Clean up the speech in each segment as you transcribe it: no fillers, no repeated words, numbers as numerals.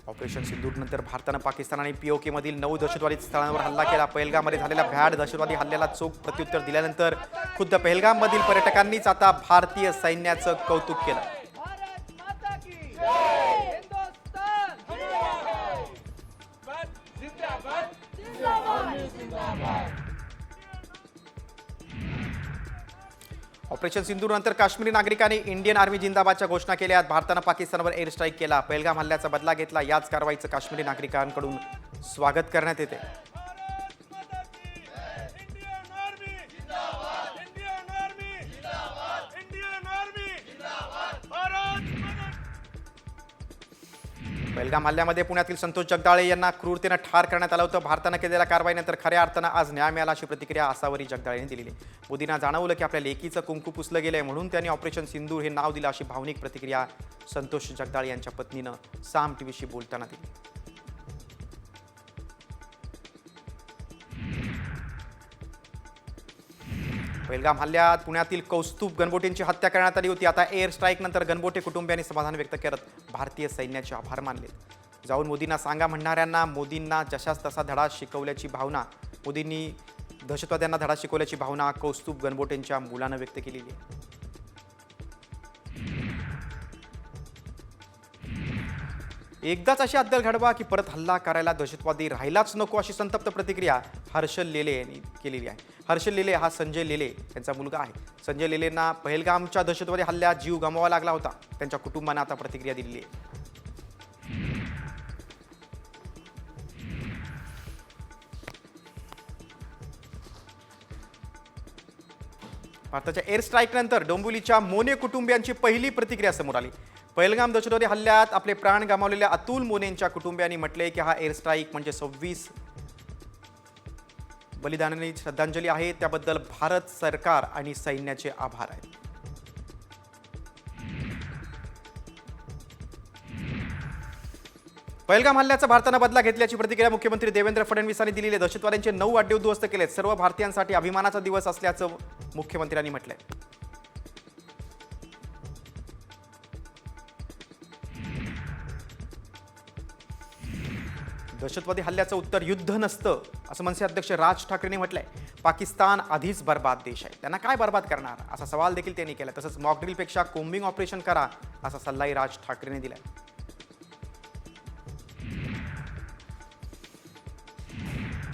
Operation सिंदूरनंतर भारतानं पाकिस्तान आणि PoK मधील 9 दहशतवादी स्थळांवर हल्ला केला। पहलगाममध्ये झालेल्या भ्याड दहशतवादी हल्ल्याला चोख प्रत्युत्तर दिल्यानंतर खुद्द पहलगाममधील पर्यटकांनीच आता भारतीय सैन्याचं कौतुक केलं। ऑपरेशन सिंदूर नंतर काश्मीरी नागरिकांनी इंडियन आर्मी जिंदाबादच्या घोषणा केल्या। भारतानं पाकिस्तानवर एअर स्ट्राईक केला, पहलगाम हल्ल्याचा बदला घेतला। याच कारवाईचं काश्मीरी नागरिकांकडून स्वागत करण्यात येते। पहलगाम हल्ल्यामध्ये पुण्यातील संतोष जगदाळे यांना क्रूरतेने ठार करण्यात आलं होतं। भारतानं केलेल्या कारवाईनंतर खऱ्या अर्थानं आज न्याय मिळाला अशी प्रतिक्रिया आसावरी जगदाळेंनी दिली आहे। मोदींना जाणवलं की आपल्या लेकीचं कुंकू पुसलं गेलंय, म्हणून त्यांनी ऑपरेशन सिंदूर हे नाव दिलं अशी भावनिक प्रतिक्रिया संतोष जगदाळे यांच्या पत्नीनं साम टीव्हीशी बोलताना दिली। पहलगाम हल्ल्यात पुण्यातील कौस्तुभ गणबोटेंची हत्या करण्यात आली होती। आता एअर स्ट्राईक नंतर गणबोटे कुटुंबियांनी समाधान व्यक्त करत भारतीय सैन्याचे आभार मानले। जाऊन मोदींना सांगा म्हणणाऱ्यांना मोदींना जशास तसा धडा शिकवल्याची भावना मोदींनी दहशतवाद्यांना धडा शिकवल्याची भावना कौस्तुभ गणबोटेंच्या मुलानं व्यक्त केलेली आहे। एकदाच अशी अद्दल घडवा की परत हल्ला करायला दहशतवादी राहिलाच नको अशी संतप्त प्रतिक्रिया हर्षल लेले यांनी केलेली आहे। हर्षल लेले हा संजय लेले यांचा मुलगा आहे। संजय लेलेंना पहलगामच्या दहशतवादी हल्ल्यात जीव गमवावा लागला होता। त्यांच्या कुटुंबाने आता प्रतिक्रिया दिलेली आहे। भारताच्या एअर स्ट्राईक नंतर डोंबिवलीच्या मोने कुटुंबियांची पहिली प्रतिक्रिया समोर आली। पहलगाम दहशतवादी हल्ल्यात आपले प्राण गमावलेल्या अतुल मोनेंच्या कुटुंबियांनी म्हटले की हा एअर स्ट्राईक म्हणजे 26 बलिदानांनी श्रद्धांजली आहे। त्याबद्दल भारत सरकार आणि सैन्याचे आभार आहेत। पहलगाम हल्ल्याचा भारतानं बदला घेतल्याची प्रतिक्रिया मुख्यमंत्री देवेंद्र फडणवीसांनी दिली आहे। दहशतवाद्यांचे 9 अड्डे उद्ध्वस्त केलेत। सर्व भारतीयांसाठी अभिमानाचा दिवस असल्याचं मुख्यमंत्र्यांनी म्हटलंय। दहशतवादी हल्ल्याचं उत्तर युद्ध नसतं असं मनसे अध्यक्ष राज ठाकरेंनी म्हटलंय। पाकिस्तान आधीच बर्बाद देश आहे, त्यांना काय बर्बाद करणार असा सवाल देखील त्यांनी केला। तसंच मॉकड्रिलपेक्षा कोम्बिंग ऑपरेशन करा असा सल्लाही राज ठाकरेंनी दिलाय।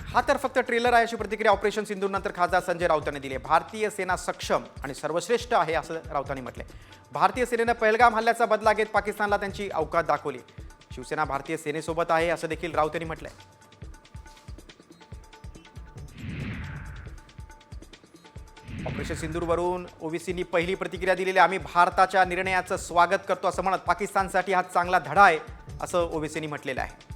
हा तर फक्त ट्रेलर आहे अशी प्रतिक्रिया ऑपरेशन सिंदूर नंतर खासदार संजय राऊत यांनी दिली आहे। भारतीय सेना सक्षम आणि सर्वश्रेष्ठ आहे असं राऊतांनी म्हटलंय। भारतीय सेनेनं पहलगाम हल्ल्याचा बदला घेत पाकिस्तानला त्यांची अवकात दाखवली। शिवसेना भारतीय सेनेसोबत आहे असं देखील राऊत यांनी म्हटलंय। ऑपरेशन सिंदूरवरून ओवीसीनी पहिली प्रतिक्रिया दिलेली। आम्ही भारताच्या निर्णयाचं स्वागत करतो असं म्हणत पाकिस्तानसाठी हा चांगला धडा आहे असं ओवीसीनी म्हटलेलं आहे।